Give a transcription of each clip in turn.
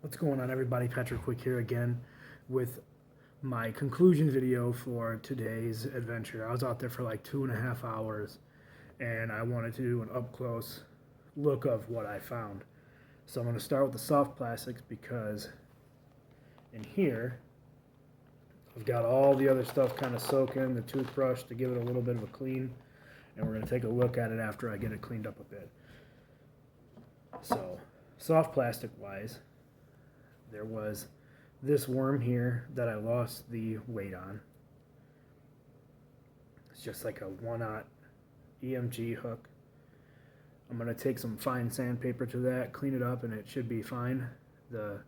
What's going on, everybody? Patrick Quick here again with my conclusion video for today's adventure. I was out there for like 2.5 hours and I wanted to do an up-close look of what I found. So I'm going to start with the soft plastics because in here I've got all the other stuff kind of soaking, the toothbrush to give it a little bit of a clean, and we're going to take a look at it after I get it cleaned up a bit. So soft plastic wise, there was this worm here that I lost the weight on. It's just like a 1/0 EMG hook. I'm going to take some fine sandpaper to that, clean it up, and it should be fine. The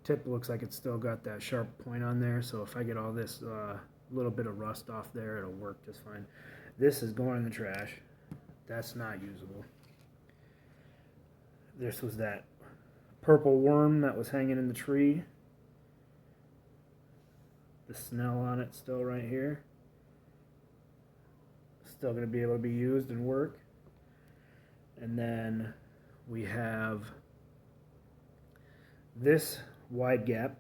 tip looks like it's still got that sharp point on there, so if I get all this little bit of rust off there, it'll work just fine. This is going in the trash. That's not usable. This was that purple worm that was hanging in the tree. The snell on it still right here. Still going to be able to be used and work. And then we have this wide gap.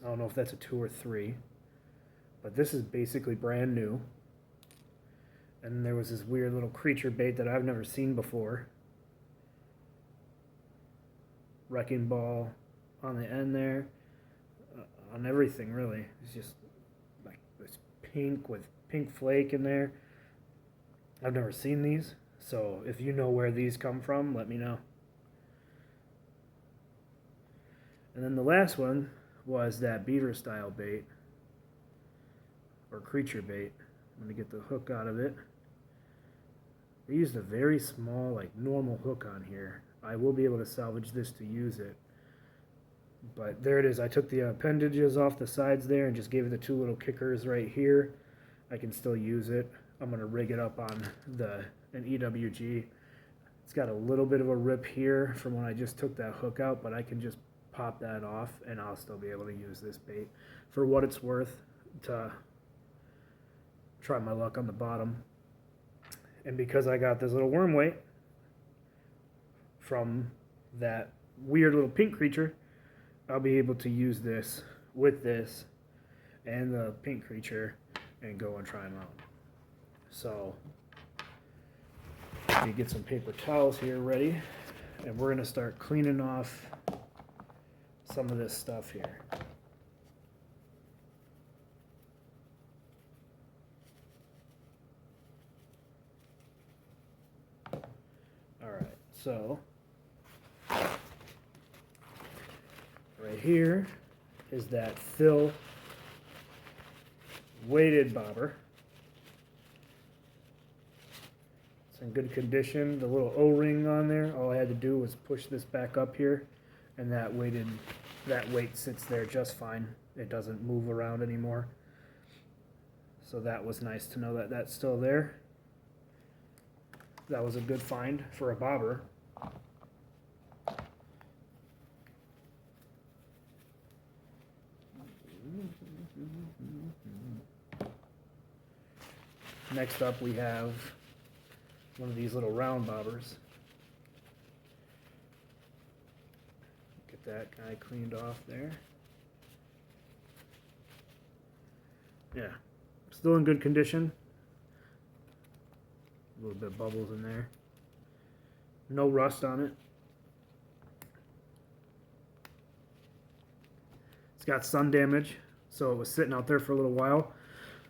I don't know if that's a 2 or 3, but this is basically brand new. And there was this weird little creature bait that I've never seen before. Wrecking ball on the end there, on everything really. It's just like this pink with pink flake in there. I've never seen these, so if you know where these come from, let me know. And then the last one was that beaver style bait, or creature bait. I'm going to get the hook out of it. They used a very small, like normal hook on here. I will be able to salvage this to use it. But there it is. I took the appendages off the sides there and just gave it the 2 little kickers right here. I can still use it. I'm going to rig it up on an EWG. It's got a little bit of a rip here from when I just took that hook out, but I can just pop that off and I'll still be able to use this bait for what it's worth to try my luck on the bottom. And because I got this little worm weight from that weird little pink creature, I'll be able to use this with this and the pink creature and go and try them out. So let me get some paper towels here ready, and we're going to start cleaning off some of this stuff here. Alright, so right here is that fill weighted bobber. It's in good condition. The little O-ring on there, all I had to do was push this back up here, and that weight sits there just fine. It doesn't move around anymore. So that was nice to know that that's still there. That was a good find for a bobber. Next up we have one of these little round bobbers. Get that guy cleaned off there. Yeah, still in good condition. A little bit of bubbles in there. No rust on it. It's got sun damage, so it was sitting out there for a little while,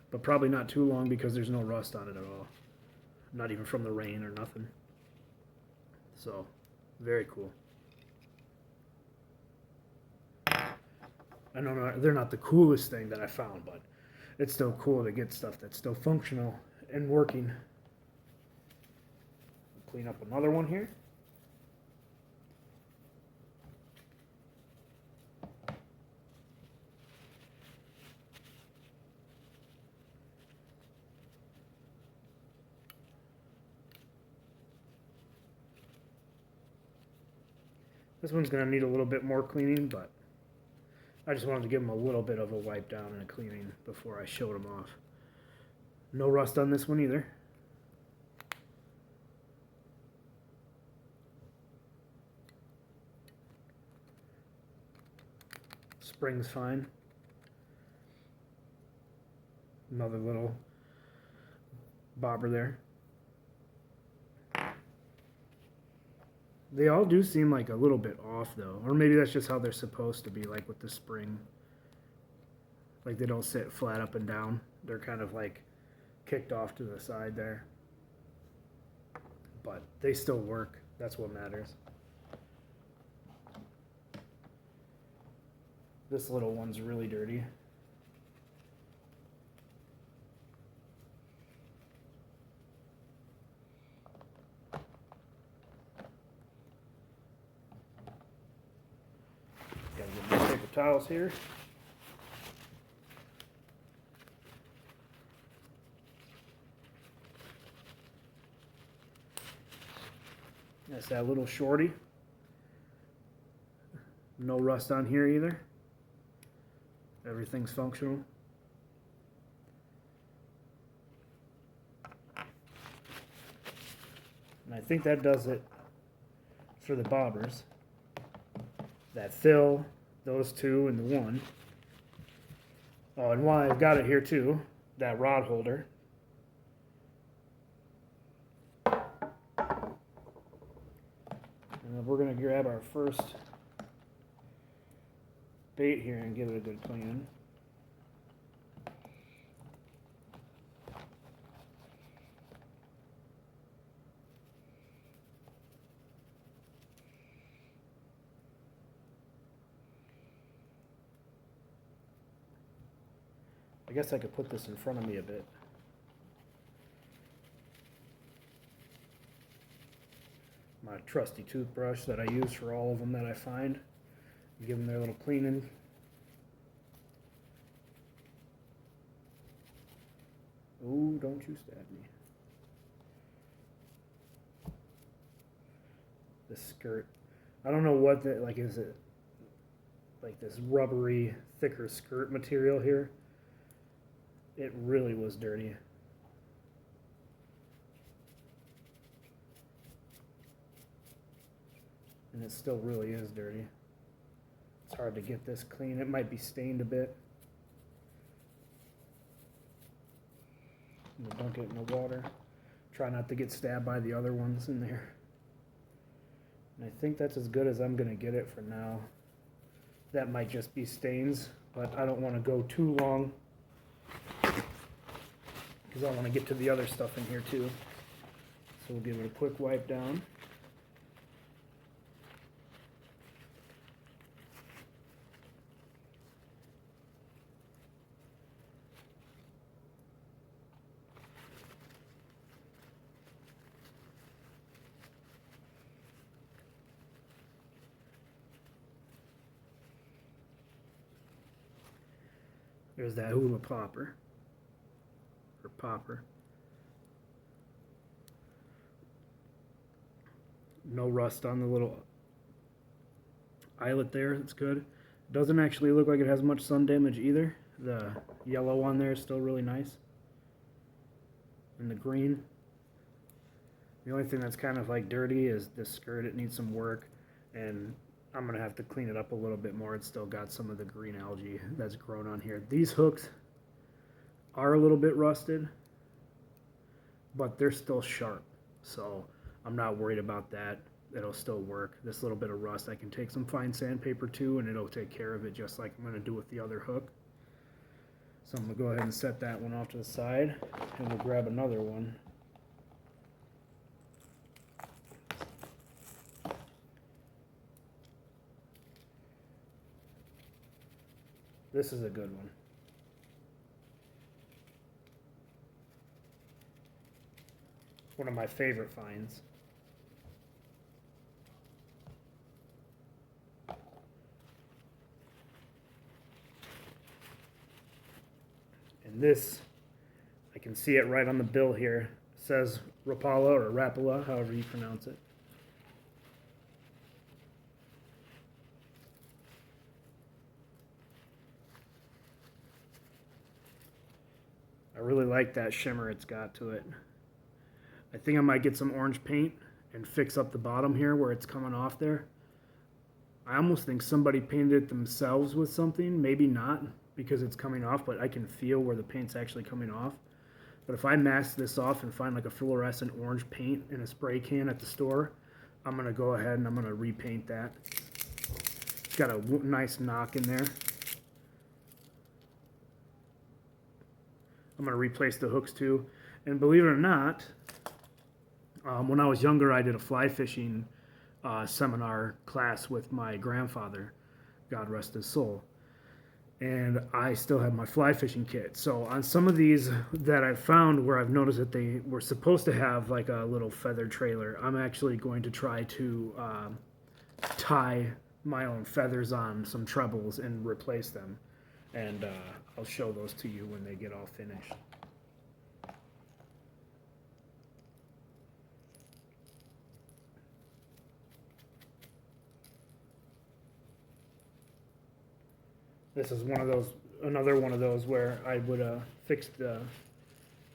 but probably not too long because there's no rust on it at all. Not even from the rain or nothing. So, very cool. I know they're not the coolest thing that I found, but it's still cool to get stuff that's still functional and working. Clean up another one here. This one's going to need a little bit more cleaning, but I just wanted to give them a little bit of a wipe down and a cleaning before I showed them off. No rust on this one either. spring's fine. Another little bobber there. They all do seem like a little bit off though, or maybe that's just how they're supposed to be, like with the spring. Like they don't sit flat up and down. They're kind of like kicked off to the side there. But they still work. That's what matters. This little one's really dirty. Gotta get my paper towels here. That's that little shorty. No rust on here either. Everything's functional. And I think that does it for the bobbers. That fill, those two, and the one. Oh, and while I've got it here too, that rod holder. And then we're going to grab our first bait here and give it a good clean. I guess I could put this in front of me a bit. My trusty toothbrush that I use for all of them that I find. Give them their little cleaning. Ooh, don't you stab me. This skirt. I don't know what that, like, is it like this rubbery, thicker skirt material here? It really was dirty. And it still really is dirty. It's hard to get this clean. It might be stained a bit. I'm gonna dunk it in the water. Try not to get stabbed by the other ones in there. And I think that's as good as I'm gonna get it for now. That might just be stains, but I don't want to go too long because I want to get to the other stuff in here too. So we'll give it a quick wipe down. There's that hula popper, or popper. No rust on the little eyelet there, that's good. Doesn't actually look like it has much sun damage either. The yellow on there is still really nice. And the green. The only thing that's kind of like dirty is this skirt. It needs some work, and I'm going to have to clean it up a little bit more. It's still got some of the green algae that's grown on here. These hooks are a little bit rusted, but they're still sharp. So I'm not worried about that. It'll still work. This little bit of rust, I can take some fine sandpaper to, and it'll take care of it just like I'm going to do with the other hook. So I'm going to go ahead and set that one off to the side, and we'll grab another one. This is a good one. One of my favorite finds. And this, I can see it right on the bill here. It says Rapala or Rapala, however you pronounce it. I really like that shimmer it's got to it. I think I might get some orange paint and fix up the bottom here where it's coming off there. I almost think somebody painted it themselves with something. Maybe not because it's coming off, but I can feel where the paint's actually coming off. But if I mask this off and find like a fluorescent orange paint in a spray can at the store, I'm going to go ahead and I'm going to repaint that. It's got a nice knock in there. I'm going to replace the hooks too. And believe it or not, when I was younger, I did a fly fishing seminar class with my grandfather, God rest his soul. And I still have my fly fishing kit. So on some of these that I've found where I've noticed that they were supposed to have like a little feather trailer, I'm actually going to try to tie my own feathers on some trebles and replace them. And I'll show those to you when they get all finished. This is another one of those where I would fix the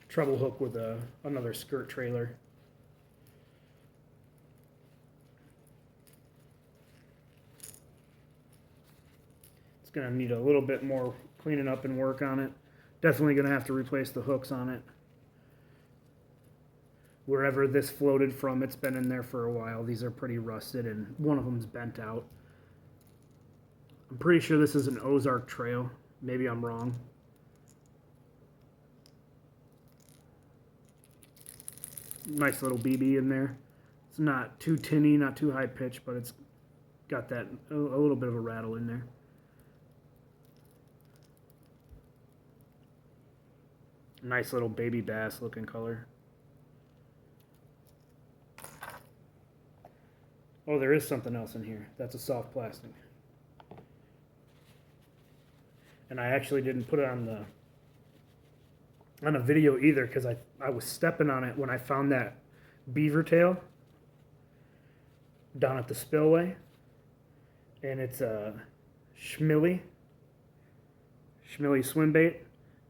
treble hook with another skirt trailer. It's going to need a little bit more cleaning up and work on it. Definitely going to have to replace the hooks on it. Wherever this floated from, it's been in there for a while. These are pretty rusted and one of them's bent out. I'm pretty sure this is an Ozark trail. Maybe I'm wrong. Nice little BB in there. It's not too tinny, not too high pitched, but it's got that a little bit of a rattle in there. Nice little baby bass looking color. Oh, there is something else in here. That's a soft plastic. And I actually didn't put it on a video either because I was stepping on it when I found that beaver tail down at the spillway. And it's a Schmilly swim bait.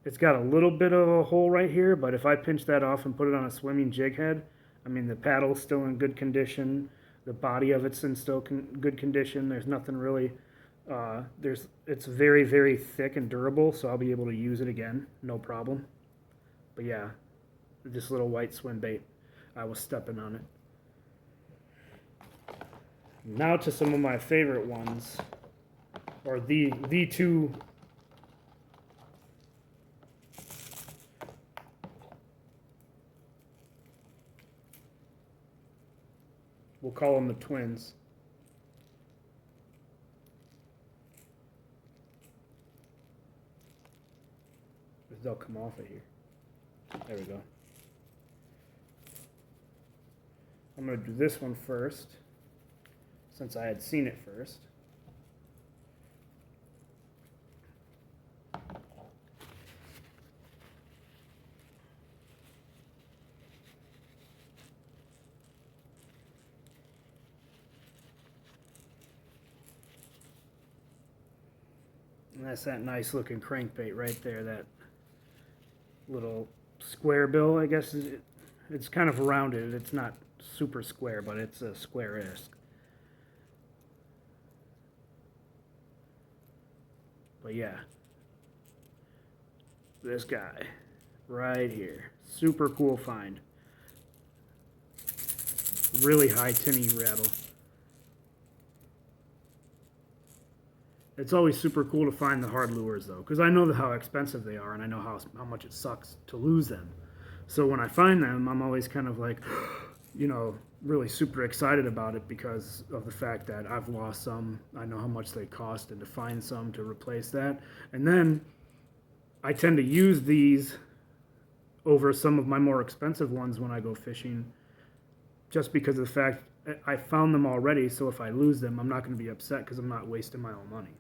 It's got a little bit of a hole right here, but if I pinch that off and put it on a swimming jig head, I mean the paddle's still in good condition. The body of it's in still good condition. There's nothing really... it's very, very thick and durable, so I'll be able to use it again, no problem. But yeah, this little white swim bait, I was stepping on it. Now to some of my favorite ones, or the two. We'll call them the twins. They'll come off of here. There we go. I'm going to do this one first, since I had seen it first. And that's that nice looking crankbait right there, that little square bill, I guess. It's kind of rounded. It's not super square, but it's a square-esque. But yeah, this guy right here, super cool find. Really high tinny rattle. It's always super cool to find the hard lures though, because I know how expensive they are and I know how much it sucks to lose them. So when I find them, I'm always kind of like, you know, really super excited about it because of the fact that I've lost some. I know how much they cost, and to find some to replace that. And then I tend to use these over some of my more expensive ones when I go fishing, just because of the fact I found them already. So if I lose them, I'm not going to be upset because I'm not wasting my own money.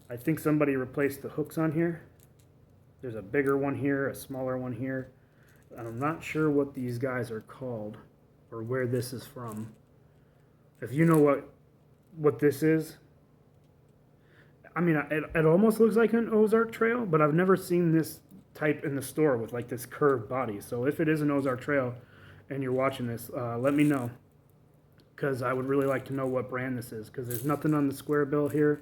I think somebody replaced the hooks on here. There's a bigger one here, a smaller one here. And I'm not sure what these guys are called or where this is from. If you know what this is, I mean, it almost looks like an Ozark trail, but I've never seen this type in the store with like this curved body. So if it is an Ozark trail and you're watching this, let me know. because I would really like to know what brand this is, because there's nothing on the square bill here,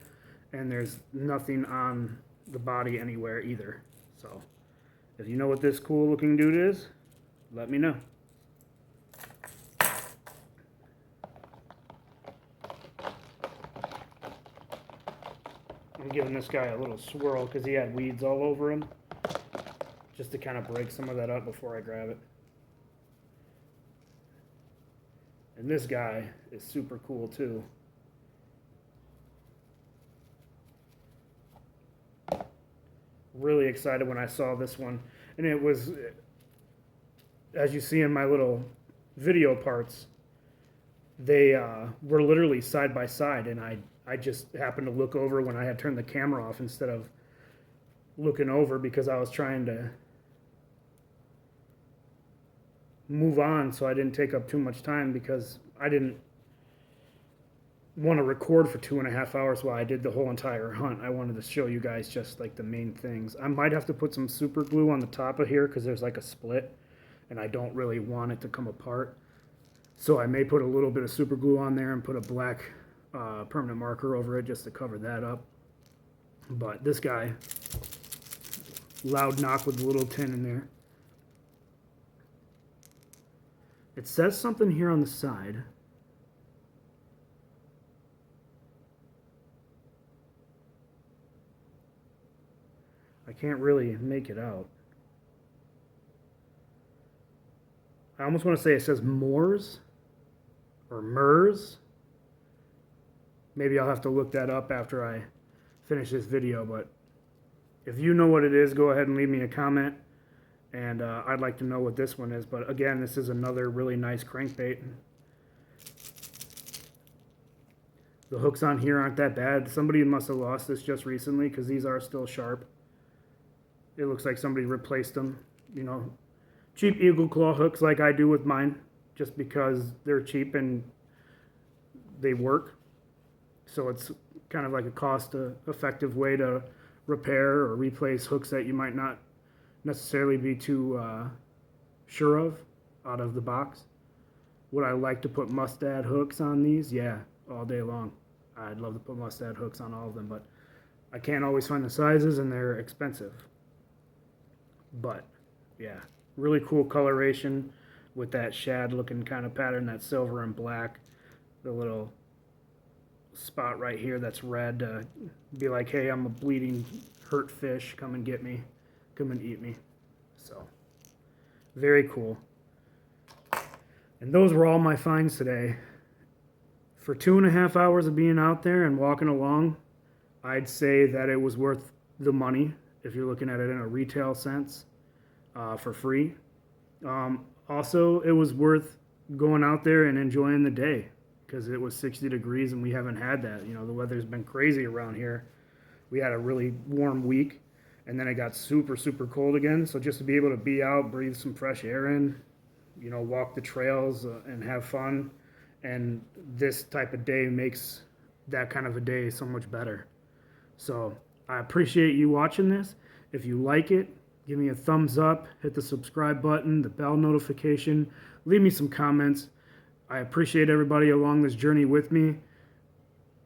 and there's nothing on the body anywhere either. So if you know what this cool looking dude is, let me know. I'm giving this guy a little swirl because he had weeds all over him, just to kind of break some of that up before I grab it. And this guy is super cool too. Really excited when I saw this one. And it was, as you see in my little video parts, they were literally side by side, and I just happened to look over when I had turned the camera off instead of looking over, because I was trying to move on so I didn't take up too much time, because I didn't want to record for 2.5 hours while I did the whole entire hunt. I wanted to show you guys just like the main things. I might have to put some super glue on the top of here because there's like a split and I don't really want it to come apart. So I may put a little bit of super glue on there and put a black permanent marker over it just to cover that up. But this guy, loud knock with the little tin in there. It says something here on the side. I can't really make it out. I almost want to say it says Moors or Mers. Maybe I'll have to look that up after I finish this video, but if you know what it is, go ahead and leave me a comment, and I'd like to know what this one is. But again, this is another really nice crankbait. The hooks on here aren't that bad. Somebody must have lost this just recently because these are still sharp. It looks like somebody replaced them, you know, cheap eagle claw hooks like I do with mine, just because they're cheap and they work. So it's kind of like a cost-effective way to repair or replace hooks that you might not necessarily be too sure of out of the box. Would I like to put mustad hooks on these? Yeah, all day long. I'd love to put mustad hooks on all of them, but I can't always find the sizes and they're expensive. But yeah, really cool coloration with that shad looking kind of pattern, that silver and black, the little spot right here that's red to be like, hey, I'm a bleeding hurt fish, come and get me, come and eat me. So very cool. And those were all my finds today. For 2.5 hours of being out there and walking along, I'd say that it was worth the money if you're looking at it in a retail sense, for free. Also, it was worth going out there and enjoying the day because it was 60 degrees and we haven't had that. You know, the weather's been crazy around here. We had a really warm week and then it got super, super cold again. So just to be able to be out, breathe some fresh air in, you know, walk the trails and have fun. And this type of day makes that kind of a day so much better. So I appreciate you watching this. If you like it, give me a thumbs up, hit the subscribe button, the bell notification, leave me some comments. I appreciate everybody along this journey with me.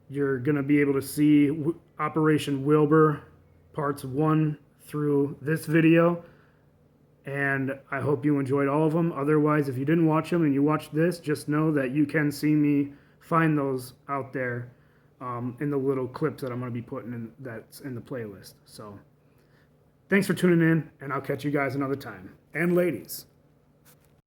You're going to be able to see Operation Wilbur parts 1 through this video. And I hope you enjoyed all of them. Otherwise, if you didn't watch them and you watched this, just know that you can see me find those out there in the little clips that I'm going to be putting in that's in the playlist. So thanks for tuning in, and I'll catch you guys another time. And ladies.